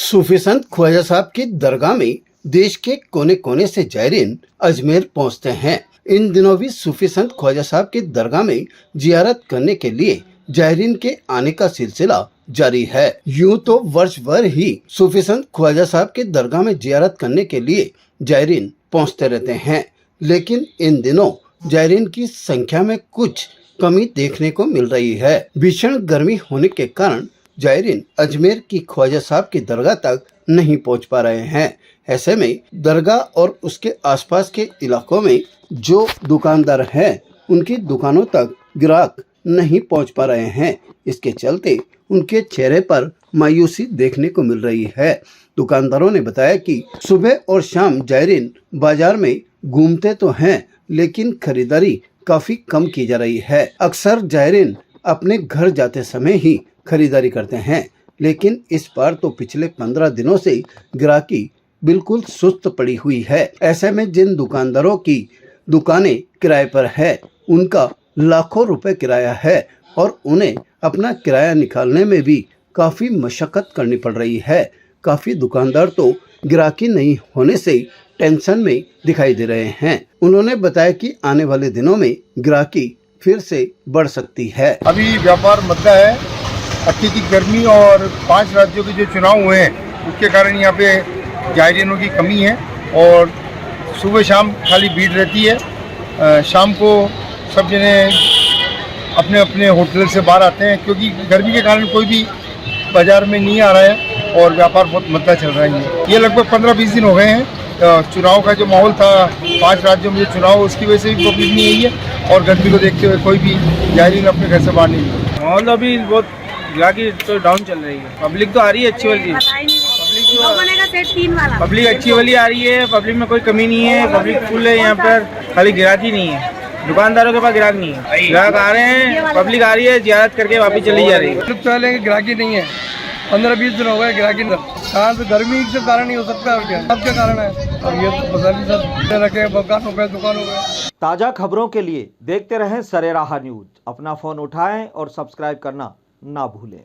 सूफी संत ख्वाजा साहब की दरगाह में देश के कोने कोने से जायरीन अजमेर पहुंचते हैं। इन दिनों भी सूफी संत ख्वाजा साहब की दरगाह में जियारत करने के लिए जायरीन के आने का सिलसिला जारी है। यूं तो वर्ष भर ही सूफी संत ख्वाजा साहब की दरगाह में जियारत करने के लिए जायरीन पहुंचते रहते हैं, लेकिन इन दिनों जायरीन की संख्या में कुछ कमी देखने को मिल रही है। भीषण गर्मी होने के कारण जायरीन अजमेर की ख्वाजा साहब की दरगाह तक नहीं पहुंच पा रहे हैं। ऐसे में दरगाह और उसके आसपास के इलाकों में जो दुकानदार हैं, उनकी दुकानों तक ग्राहक नहीं पहुंच पा रहे हैं। इसके चलते उनके चेहरे पर मायूसी देखने को मिल रही है। दुकानदारों ने बताया कि सुबह और शाम जायरीन बाजार में घूमते तो हैं, लेकिन खरीदारी काफी कम की जा रही है। अक्सर जायरीन अपने घर जाते समय ही खरीदारी करते हैं, लेकिन इस बार तो पिछले 15 दिनों से ग्राहकी बिल्कुल सुस्त पड़ी हुई है। ऐसे में जिन दुकानदारों की दुकानें किराए पर है, उनका लाखों रुपए किराया है और उन्हें अपना किराया निकालने में भी काफी मशक्कत करनी पड़ रही है। काफी दुकानदार तो ग्राहकी नहीं होने से टेंशन में दिखाई दे रहे हैं। उन्होंने बताया कि आने वाले दिनों में ग्राहकी फिर से बढ़ सकती है। अभी व्यापार मंदा है। अत्यधिक गर्मी और 5 राज्यों के जो चुनाव हुए हैं, उसके कारण यहाँ पे जायरीनों की कमी है और सुबह शाम खाली भीड़ रहती है। शाम को सब जने अपने अपने होटल से बाहर आते हैं, क्योंकि गर्मी के कारण कोई भी बाजार में नहीं आ रहा है और व्यापार बहुत मंदा चल रहा है। ये लगभग 15-20 दिन हो गए हैं। चुनाव का जो माहौल था 5 राज्यों में जो चुनाव, उसकी वजह से भी पब्लिक नहीं आई है और गर्मी को देखते हुए कोई भी जायरीन अपने घर से बाहर नहीं है। माहौल अभी बहुत ग्राहकी तो डाउन चल रही है। पब्लिक तो आ रही है अच्छी वाली, पब्लिक अच्छी वाली आ रही है। पब्लिक में कोई कमी नहीं है, पब्लिक फुल है यहाँ पर, खाली ग्राहकी नहीं है। दुकानदारों के पास ग्राहक नहीं है, ग्राहक आ रहे हैं, पब्लिक आ रही है, जियारत करके वापस चली जा रही है। ग्राहकी नहीं है, 15-20 दिन हो गए ग्राहकी। कारण तो गर्मी के कारण ही हो सकता है, क्या सब के कारण है। और ये तो पता नहीं सब रखे दुकानों पे। ताज़ा खबरों के लिए देखते रहें सरेराह न्यूज। अपना फोन उठाएं और सब्सक्राइब करना ना भूलें।